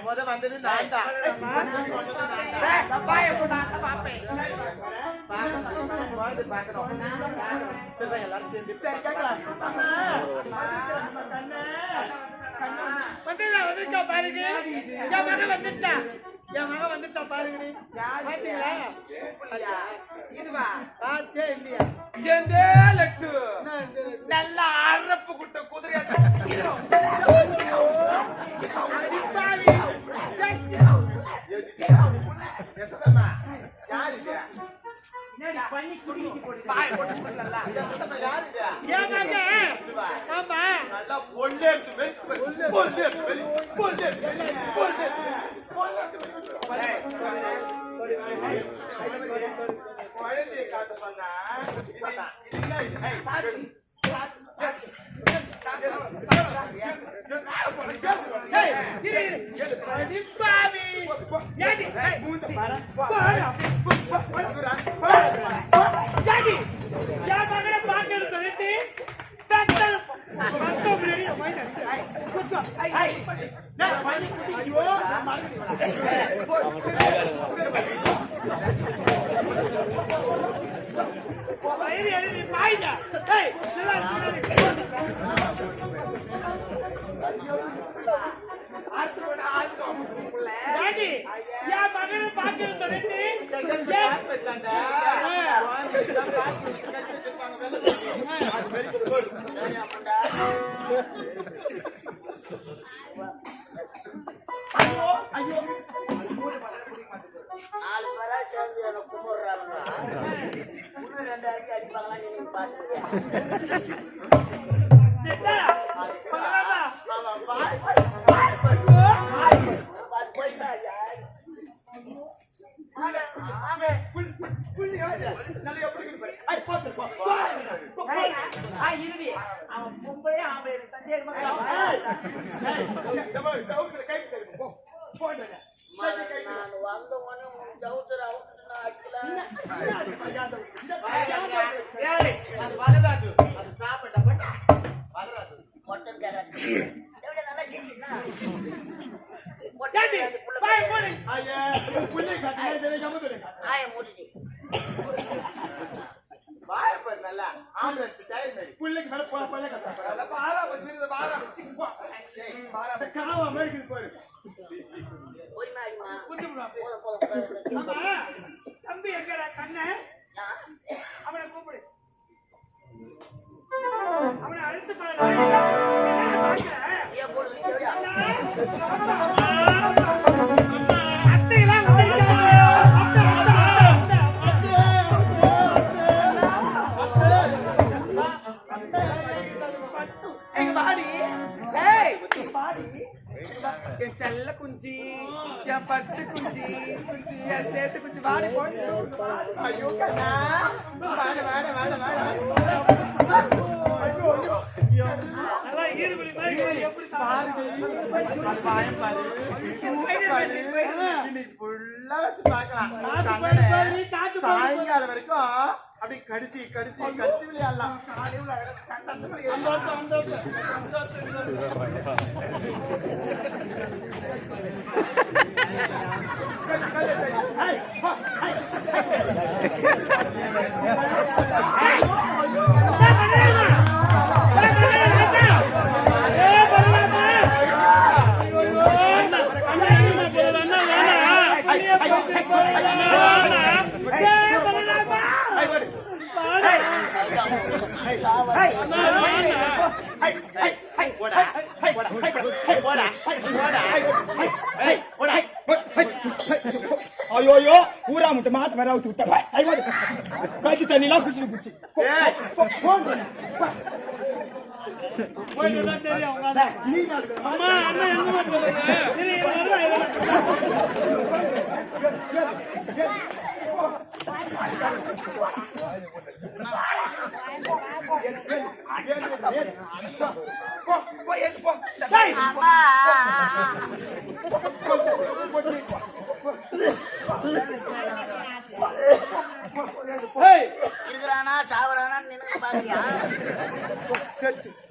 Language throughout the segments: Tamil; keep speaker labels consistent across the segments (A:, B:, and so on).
A: முத வந்தது நான் தான். எல்லாரும் சேர்ந்து
B: வந்துட்டா பாருங்க. என் மகன் வந்துட்டா, என் மகன் வந்துட்டா பாருங்க. பாத்தீங்களா? இதுவா பாத்தே இல்லையா?
C: எந்தே லட்டு நல்ல அரப்பு குட்ட குதிரை குழந்தையை காட்ட சொன்னா
B: தம்பி எங்கடா கண்ண அவனை கூப்பிடு, அவனை அழுத்து
C: என் செல்ல குஞ்சி, என் பட்டு குஞ்சி, என் சேட்டு குஞ்சி வாடி போய்.
A: ஐயோ கண்ணா வாட வாட வாட வாட சாயங்காலம் வரைக்கும் அப்படி கடிச்சு கடிச்சு கடிச்சு விளையாடலாம்.
D: ஐயோ ஊரா முட்டை மாட்டு வர ஊத்து விட்ட காய்ச்சி தண்ணி எல்லாம் குடிச்சு குடிச்சு ஏய்,
E: இருக்கிறானா சாவறானா நின்னு பாக்குறியா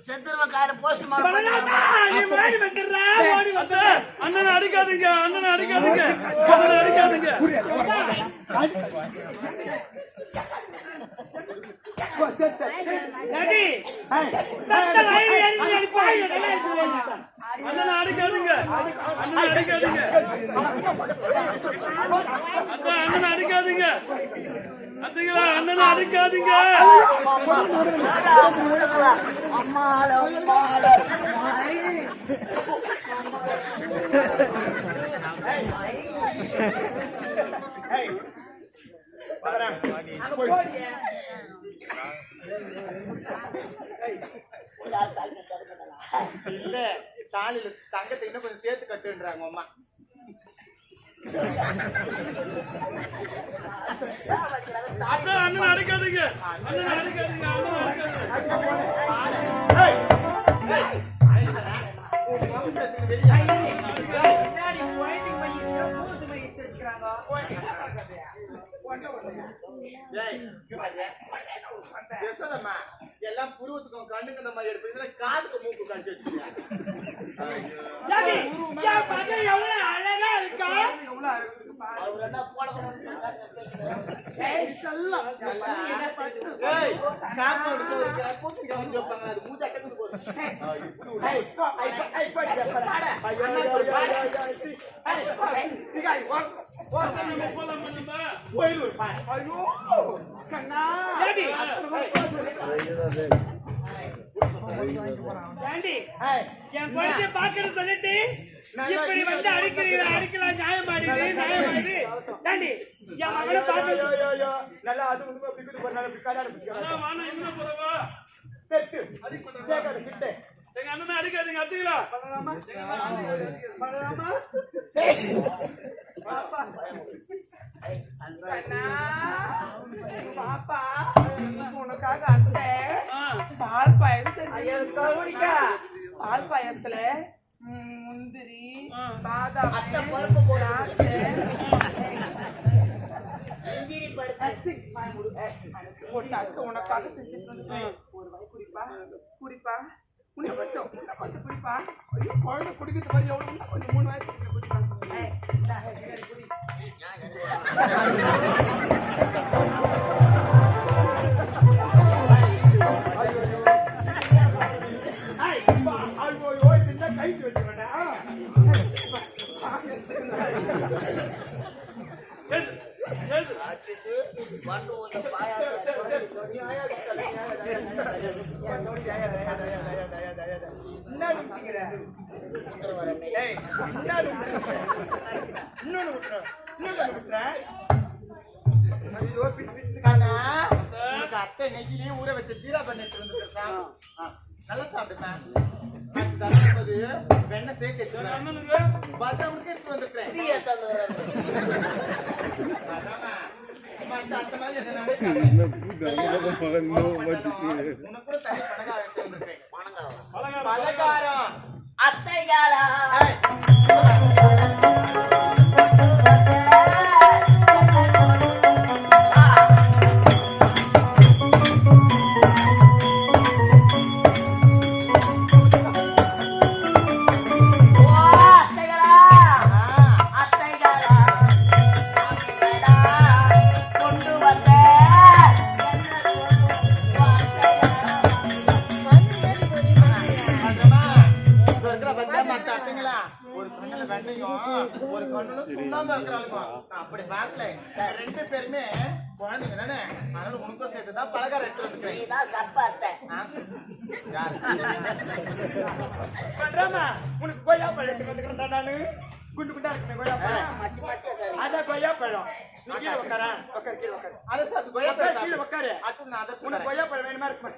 E: செத்துருவ கார போஸ்ட்
B: பலராமா, நீ ஓடி வந்துடுறா, ஓடி வந்து.
A: அண்ணனை அடிக்காதீங்க அண்ணனை அடிக்காதீங்க அண்ணனை அடிக்காதீங்க
B: டாடி, தத்த வயிறு எரிஞ்சு அடிப்பாய், இதெல்லாம் எடுத்து வை.
A: அண்ணனை அடிக்காதீங்க அண்ணனை அடிக்காதீங்க அதான் அண்ணனை அடிக்காதீங்க அத்தீங்களா அண்ணனை அடிக்காதீங்க
E: அம்மால அம்மால
A: இல்ல தாலியில தங்கத்தை இன்னும் கொஞ்சம் சேர்த்து கட்டுன்றாங்க அம்மா அதான் அண்ணனை அடிக்காதீங்க அண்ணனை அடிக்காதீங்க அண்ணனை அடிக்காதீங்க
B: பின்னாடி குழந்தைங்க மையத்துல பூத்து மையத்து இருக்கிறாங்க.
A: பேசாதம்மா எல்லாம் புருவத்துக்கும் கண்ணுக்கு அந்த மாதிரி எடுப்பீங்க காதுக்கு மூக்கு கழிச்சு வச்சுக்கீங்க
B: டாடி, என் மகன் எவ்வளவு அழகா இருக்கா.
A: ஏய் காக்கோடு போறீங்க பூசிங்க வந்து வைப்பாங்க அது மூஞ்ச அட்டக்குது போகுது கோயிலூர் பாரு
B: டாடி, டாடி, என் குழந்தைய பாக்கணும் சொல்லிட்டு இப்படி வந்து அடிக்கிறீங்க, அடிக்கலாம் நியாயமாடுது நியாயமாடுது. டாடி, என் மகனை பாக்க
D: நல்லா அது வந்து பிக்குது பண்ணால பிக்காத
A: அதான் வாணா என்ன போறவா
D: தெட்டு சேகர் கிட்ட
A: எங்க அண்ணனை அடிக்காதீங்க அத்தீங்களா
C: பாப்பா உனக்காக அத்தை பால் பாயசம் பால் பாயசத்துல முந்திரி பாதாம்
E: அத்தை பருப்பு போடாது இஞ்சிரி பருப்பு
C: ஒன்னு அத்தை உனக்காக செஞ்சுட்டு வந்துட்டேன். ஒரு வாய் குடிப்பா குடிப்பா உன்னை கொஞ்சம் குடிப்பா. ஐயோ குழந்தை குடிக்கிறது மாதிரி எவ்வளவு கொஞ்சம் 3 வாய் குடிப்பா. குடி
D: கைட்டு வச்சு
E: வந்து ஒரு பாயாசம்
A: அத்தை நெய்யிலேயே ஊற வச்ச ஜீரா பண்ணிட்டு வந்துருக்கேன் நல்லா சாப்பிடுப்பேன் தரும்போது வெண்ணெய் சேர்த்து பட்டவனுக்கு எடுத்து வந்துருக்கேன் அந்த மாதிரி உனக்கு கூட தனி பணக்காரம் எடுத்து வந்துருக்கேன் பலகாரம்
E: அத்தைகாலா
A: ஒரு கண்ணுல சுண்ணாம்பு வைக்கிறாளுங்க அப்படி பாக்கல 2 பேருமே குழந்தைங்க தானே அதனால உனக்கும் சேர்த்துதான் பலகாரம் எடுத்து வந்துக்கிறேன்
E: நீதான் சப்பாத்த
D: பண்றாமா உனக்கு கொய்யா பழத்துக்கு வந்துக்கிறேன்டா நானு குண்டு குண்டா இருக்கேன் கொய்யா பழம்
E: மச்சி மச்சி
D: அதான் கொய்யா பழம் நீ கீழே உட்கார உட்காரு கீழே உட்காரு
A: அதை சாப்பிட்டு கொய்யா பழம்
D: கீழே உட்காரு
A: அது நான் அதை
D: உனக்கு கொய்யா பழம் வேணுமா இருக்குமா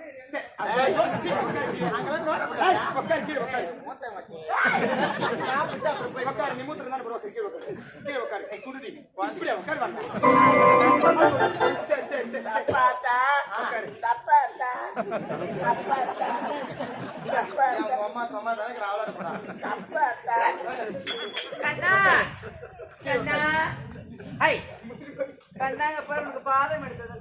A: அங்கெல்லாம் நோட்டப்படாதா
D: உட்காரு கீழே உட்காரு
E: மூத்த மச்சி
A: சாப்பிட்டு அப்புறம் போய்
D: உட்காரு நீ மூத்திரம் தானே போடுவோம் கீழே உட்காரு கீழே உட்காரு குருடி இப்படியே உட்காரு வாங்க சரி சரி சரி
E: சப்பாத்தா சப்பாத்தா சப்பாத்தா
A: என் அம்மா சமாதானம் ராவலாட போடா
E: சப்பாத்தா
B: கண்ணா கண்ணா ஐ கண்ணாங்க பாரு உனக்கு பாதம் எடுத்தது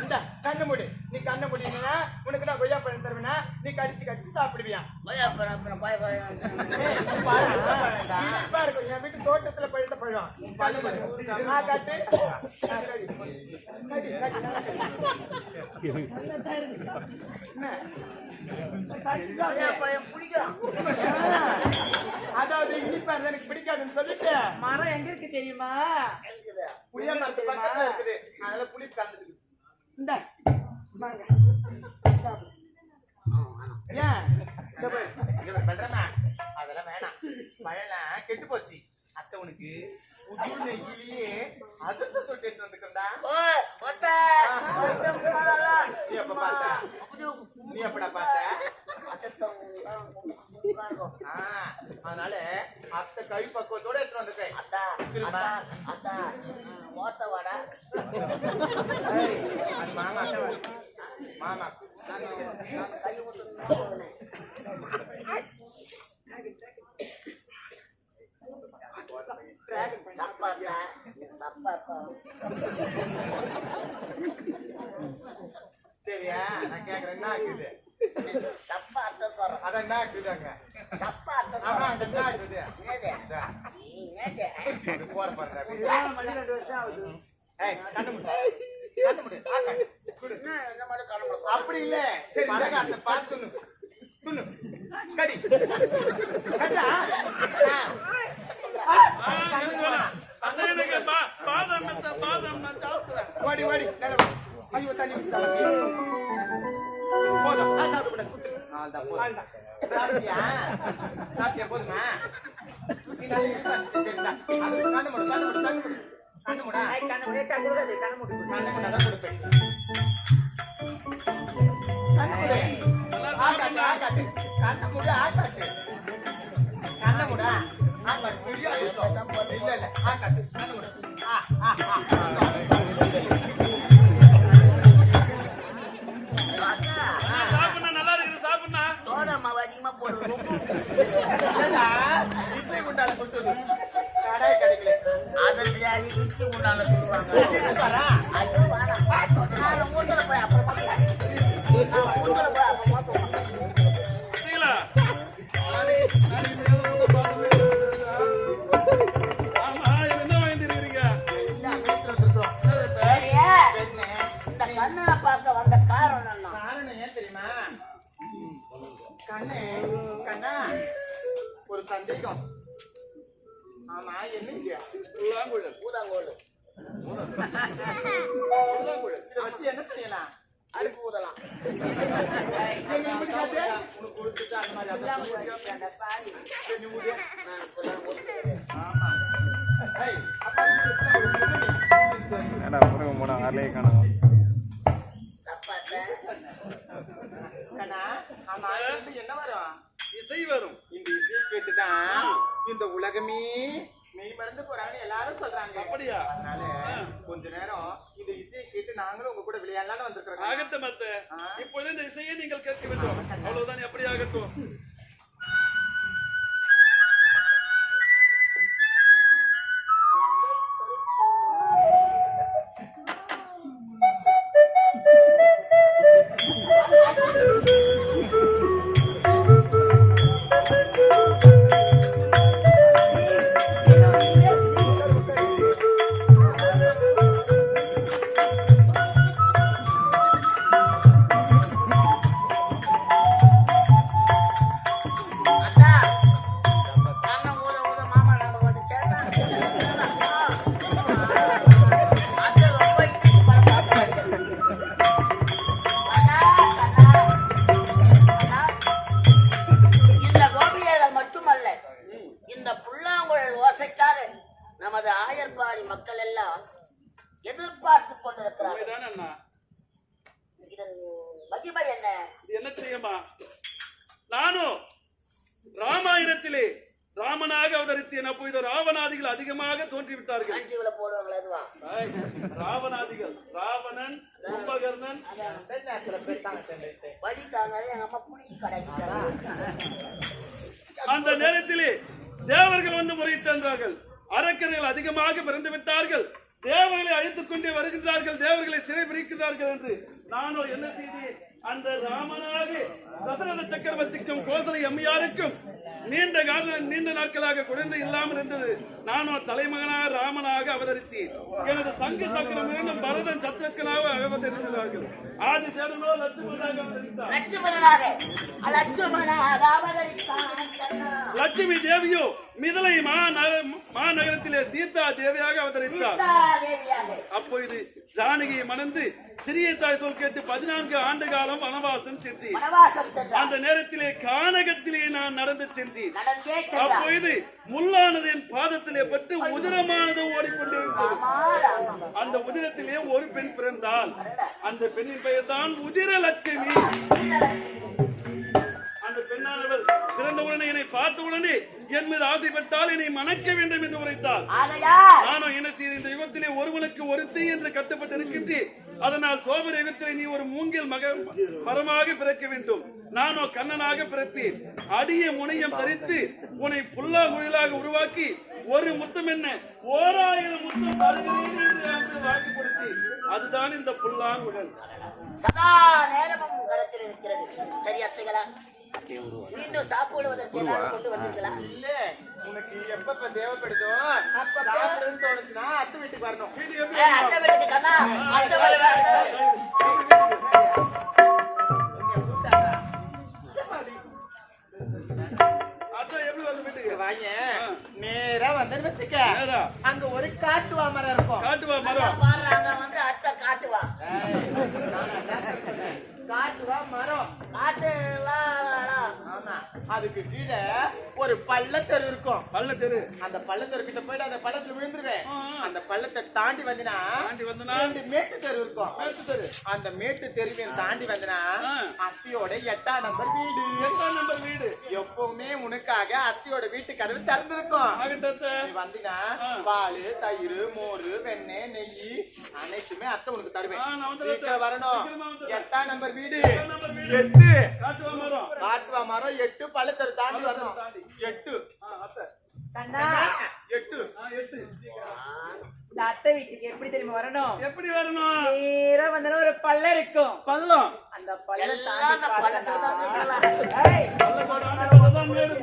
D: இந்த கண்ணு மூடு நீ கண்ணை முடினா உனக்கு நான் கொய்யா பழம் தருவேனா நீ கடிச்சு சாப்பிடுவியா பாருங்க என் வீட்டு தோட்டத்துல பழுத்த பழம் காட்டு அதாவது இனிப்பா எனக்கு பிடிக்காதுன்னு சொல்லிட்டு
B: மரம் எங்க இருக்கு தெரியுமா
A: புளிய மரத்து பக்கத்துல இருக்குது அதனால புளி கலந்துருக்கு
B: இந்த
D: ஏன்
A: பண்றமா அதெல்லாம் வேணாம் பழம் கெட்டு போச்சு அத்தை உனக்கு புது நெய்யிலேயே அதிர்ஷ்ட சொட்டு எடுத்து வந்துக்கிறா நீ எப்ப பார்த்த நீ எப்படா பார்த்த அதனால அத்தை கை பக்குவத்தோட எடுத்து வந்துருக்கேன் மாமா மாமா சரியா நான் கேக்குறேன் என்ன ஆகுது அதான் என்ன ஆகுது அங்க ஆமா அங்க என்ன ஆகுது போற பண்றேன்
B: 2 வருஷம் ஆகுது
A: ஏய் கண்ணு முடி அப்படி இல்ல பழகாச பாஸ் துண்ணு கடி கட்டா
D: ஓடி ஐயோ தண்ணி போதும்
A: சாப்பிட்டியா போதுமா கண்ணு முடா கண்ணு முடாதான் கொடுப்பேன் ஆக்காட்டு கண்ணு முட ஆக்காட்டு கண்ண முடா ஆக்காட்டு புரியாது இல்ல ஆக்காட்டு கண்ணு முட இட்லி குண்டால கொடுத்தது கடை கிடைக்கல
E: இட்லி குண்டால சொல்லுவாங்க மூத்தல போய் அப்புறமா இந்த கண்ணனை பார்க்க வந்த காரணம்
A: ஏன் தெரியுமா கண்ணா ஒரு சந்தேகம் ஆமா என்ன ஊதாங்கோல் இதை வச்சு என்ன செய்யலாம்
E: அடுப்பு ஊதலாம்
A: உனக்கு கொடுத்துட்டு அந்த மாதிரி ஆமா ஆமா என்ன வரும்
D: இசை வரும்
A: இந்த இசையை கேட்டுதான் இந்த உலகமே மெய் மறந்து போறாங்கன்னு எல்லாரும் சொல்றாங்க
D: அப்படியா
A: அதனால கொஞ்ச நேரம் இந்த இசையை கேட்டு நாங்களும் உங்க கூட விளையாடலாம்னு வந்திருக்கிறோம்
D: ஆகட்டும் அத்தை இப்பொழுது இந்த இசையை நீங்கள் கேட்க வேண்டும் அவ்வளவுதான் எப்படி ஆகட்டும்
E: நமது ஆயர்பாடி மக்கள் எல்லாம் எதிர்பார்த்து கொண்டிருக்கிறார்கள். இதன் மகிமை என்ன?
D: இது என்ன செய்யுமா? நானும் ராமாயணத்திலே ராமனாக அவதரித்தேன். அப்போ இது ராவணாதிகள் அதிகமாக தோன்றிவிட்டார்கள்.
E: போடுவாங்களா? அதுவா
D: ராவணாதிகள், ராவணன், கும்பகர்ணன்
E: வழி தாங்க எங்க அம்மா புடிக்கி கடைசிக்கிறா.
D: அந்த நேரத்திலே
F: தேவர்கள் வந்து முறையிட்டார்கள். அரக்கர்கள் அதிகமாக பிறந்து விட்டார்கள். தேவர்களை அழைத்துக் கொண்டே வருகின்றார்கள். தேவர்களை சிறை பிடிக்கிறார்கள் என்று நானும் என்ன செய்தேன்? அந்த ராமனாக தசரத சக்கரவர்த்திக்கும் கோசலை அம்மையாருக்கும் நீண்ட நாட்களாக குழந்தை இல்லாமல் இருந்தது. நானும் தலைமகனாக ராமனாக அவதரித்தேன். எனது சங்கு சக்கரம் இருந்தும் பரதன் சத்ருக்கனாக அவதரித்தார்கள். ஆதிசேரனோ லட்சுமணனாக அவதரித்தார். லட்சுமி தேவியோ மிதலை மாநகரத்திலே சீதா தேவியாக அவதரித்தார். அப்பொழுது ஜானகியை மணந்து சிறிய தாய் சொல் கேட்டு 14 ஆண்டு காலம் வனவாசம் சென்றேன். அந்த நேரத்திலே கானகத்திலே நான் நடந்து சென்றேன். அப்பொழுது முள்ளானது என் பாதத்திலே பட்டு உதிரமானது ஓடிக்கொண்டிருந்தது. அந்த உதிரத்திலே ஒரு பெண் பிறந்தாள். அந்த பெண்ணின் பெயர் தான் உதிரலட்சுமி. அந்த பெண்ணானவள் பிறந்தவுடனே என்னை பார்த்தவுடனே என் மீது ஆசைப்பட்டால் என்னை மணக்க வேண்டும் என்று உரைத்தாள். நானும் என்ன செய்த? இந்த யுகத்திலே ஒருவனுக்கு ஒருத்தி என்று கட்டுப்பட்டிருக்கின்றேன். அதனால் கோபுர யுகத்திலே நீ ஒரு மூங்கில் மரமாக பிறக்க வேண்டும். நானோ கண்ணனாக பிறப்பேன். அடிய முனையம் தரித்து உன்னை புல்லா முயலாக உருவாக்கி ஒரு முத்தம் என்ன 1000 முத்தம் தருகிறேன் என்று வாக்கு கொடுத்தேன். அதுதான் இந்த புல்லாங்குழல்.
E: சதா நேரமும் கரத்தில் இருக்கிறது. சரி அத்தைகளா, மீண்டும் சாப்பிடுவதற்கு ஏதாவது கொண்டு வந்தீர்களா?
A: இல்ல, உனக்கு எப்ப தேவைப்படுதோ அப்ப சாப்பிடுன்னு தோணுச்சுன்னா அத்தை வீட்டுக்கு வரணும்.
E: அத்தை வீட்டுக்கு கண்ணா, அத்தை
A: நேரா வந்து வச்சுக்க, அங்க ஒரு காட்டுவா மரம் இருக்கும்.
F: காட்டுவா மரம்
E: பாரு, அங்க வந்து அத்தை காட்டுவா.
A: காட்டுவா மரம்
E: ஆமா,
A: அதுக்கு கீழே ஒரு பள்ளத்தெரு இருக்கும்.
F: பள்ளத்தெரு.
A: அந்த பள்ளத்தெரு கிட்ட போயிட்டு அந்த பள்ளத்துல விழுந்துருவேன். அந்த பள்ளத்தை தாண்டி வந்தனா 2 மேட்டு தெரு இருக்கும். அந்த மேட்டு தெருவையும் தாண்டி வந்தனா அத்தியோட 8ஆம் நம்பர் வீடு.
F: 8ஆம் நம்பர் வீடு.
A: எப்பவுமே உனக்காக அத்தியோட வீட்டு கதவு திறந்திருக்கும். நீ வந்தீங்கன்னா பால், தயிர், மோர், வெண்ணெய், நெய் அனைத்துமே அத்தை உனக்கு தருவேன். சீக்கிரம் வரணும். 8ஆம் நம்பர் வீடு. 8 காட்டுவா மரம். 8 பள்ளத்தெரு தாண்டி வரணும். 8
C: கண்ணா,
A: 8
C: இந்த அத்தை வீட்டுக்கு எப்படி தெரியுமா வரணும்?
F: எப்படி வரணும்?
C: நேரா வந்தா ஒரு பள்ளம் இருக்கும்.
F: பள்ளம்.
C: அந்த பள்ளம்
E: எல்லாம் அந்த பள்ளத்துல தான் நிக்கலாம்.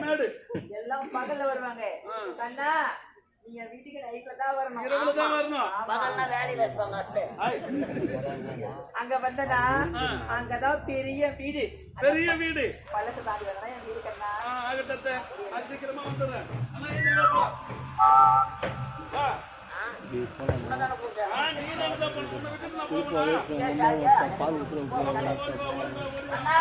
F: மேடு.
C: எல்லாம் பகல்ல வருவாங்க. கண்ணா, நீங்க வீட்டுக்கு நைட்ல தான் வரணும்.
F: இரவுல தான் வரணும்.
E: பகல்ல வேலையில இருப்பாங்க அத்தை.
C: அங்க வந்தனா அங்கதான் பெரிய வீடு.
F: பெரிய வீடு.
C: பள்ளத்தை தாண்டி வரணும் என் வீடு. கண்ணா
F: ஆகட்டத்தை சீக்கிரமா வந்துடுறேன். ஆனா இது வா.
E: உன்னதான கூப்பிட்டேன்.
F: நீ தான் பொண்ணு விட்டு நான் போகணும்.
E: ஏன் சாரியா?
F: ஓடுவா.
E: அண்ணா